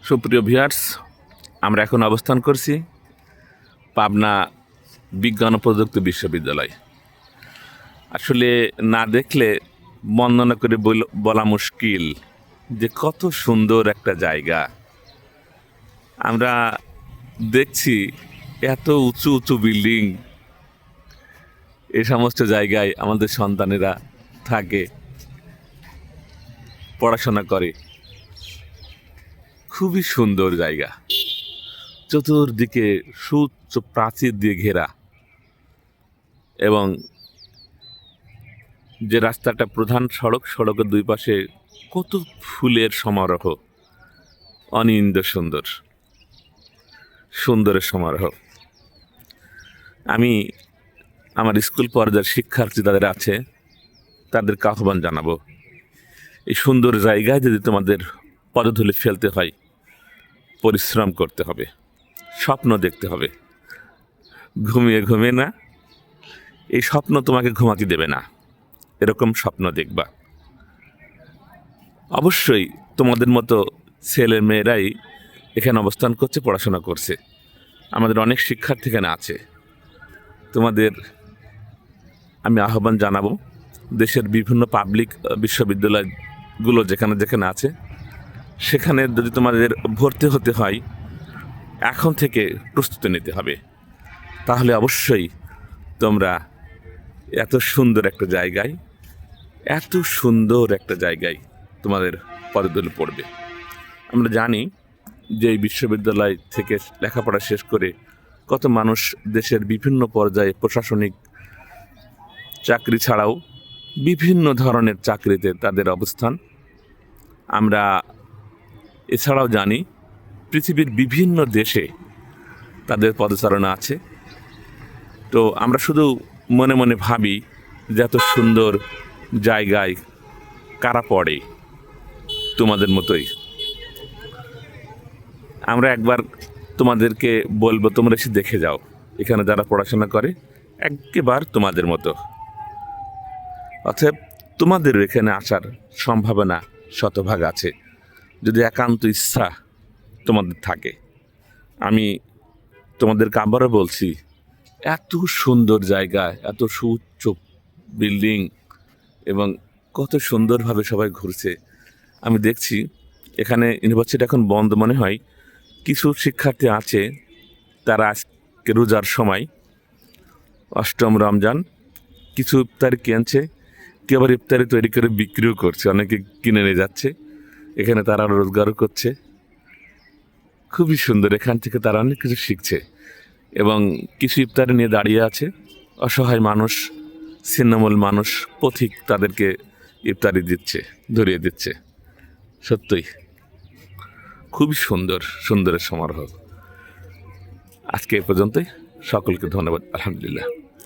সুপ্রিয় ভিউয়ার্স, আমরা এখন অবস্থান করছি পাবনা বিজ্ঞান ও প্রযুক্তি বিশ্ববিদ্যালয়। আসলে না দেখলে বর্ণনা করে বলা মুশকিল যে কত সুন্দর একটা জায়গা। আমরা দেখছি এত উঁচু উঁচু বিল্ডিং, এই সমস্ত জায়গায় আমাদের সন্তানেরা থাকে, পড়াশোনা করে। খুবই সুন্দর জায়গা, চতুর্দিকে সুউচ্চ প্রাচীর দিয়ে ঘেরা, এবং যে রাস্তাটা প্রধান সড়কের দুই পাশে কত ফুলের সমারোহ, অনিন্দ সুন্দর, সুন্দরের সমারোহ। আমি আমার স্কুল পর্যায়ের শিক্ষার্থী যাদের আছে তাদেরকে আহ্বান জানাবো, এই সুন্দর জায়গায় যদি তোমাদের পদধূলি ফেলতে হয়, পরিশ্রম করতে হবে, স্বপ্ন দেখতে হবে। ঘুমিয়ে ঘুমিয়ে না, এই স্বপ্ন তোমাকে ঘুমাতে দেবে না, এরকম স্বপ্ন দেখবা। অবশ্যই তোমাদের মতো ছেলে মেয়েরাই এখানে অবস্থান করছে, পড়াশোনা করছে। আমাদের অনেক শিক্ষার্থী এখানে আছে। তোমাদের আমি আহ্বান জানাবো, দেশের বিভিন্ন পাবলিক বিশ্ববিদ্যালয়গুলো যেখানে যেখানে আছে, সেখানে যদি তোমাদের ভর্তি হতে হয়, এখন থেকে প্রস্তুতি নিতে হবে। তাহলে অবশ্যই তোমরা এত সুন্দর একটা জায়গায় তোমাদের পদধূলি পড়বে। আমরা জানি যে এই বিশ্ববিদ্যালয় থেকে লেখাপড়া শেষ করে কত মানুষ দেশের বিভিন্ন পর্যায়ে প্রশাসনিক চাকরি ছাড়াও বিভিন্ন ধরনের চাকরিতে তাদের অবস্থান। আমরা এছাড়াও জানি পৃথিবীর বিভিন্ন দেশে তাদের পদচারণা আছে। তো আমরা শুধু মনে মনে ভাবি যে এত সুন্দর জায়গায় কারা পড়ে, তোমাদের মতোই। আমরা একবার তোমাদেরকে বলবো, তোমরা এসে দেখে যাও এখানে যারা পড়াশোনা করে, একেবারে তোমাদের মতো। অতএব তোমাদের এখানে আসার সম্ভাবনা শতভাগ আছে, যদি একান্ত ইচ্ছা তোমাদের থাকে। আমি তোমাদেরকে আবারও বলছি, এত সুন্দর জায়গা, এত সুউচ্চ বিল্ডিং, এবং কত সুন্দরভাবে সবাই ঘুরছে। আমি দেখছি এখানে ইউনিভার্সিটি এখন বন্ধ মনে হয়। কিছু শিক্ষার্থী আছে, তারা আজকে রোজার সময়, অষ্টম রমজান, কিছু ইফতারি কিনছে, কেউ আবার ইফতারি তৈরি করে বিক্রিও করছে, অনেকে কিনে নিয়ে যাচ্ছে। এখানে তারা রোজগারও করছে। খুবই সুন্দর, এখান থেকে তারা অনেক কিছু শিখছে। এবং কিছু ইফতারি নিয়ে দাঁড়িয়ে আছে, অসহায় মানুষ, ছিন্নমূল মানুষ, পথিক, তাদেরকে ইফতারি দিচ্ছে, ধরিয়ে দিচ্ছে। সত্যই খুবই সুন্দরের সমারোহ। আজকে এ পর্যন্তই। সকলকে ধন্যবাদ। আলহামদুলিল্লাহ।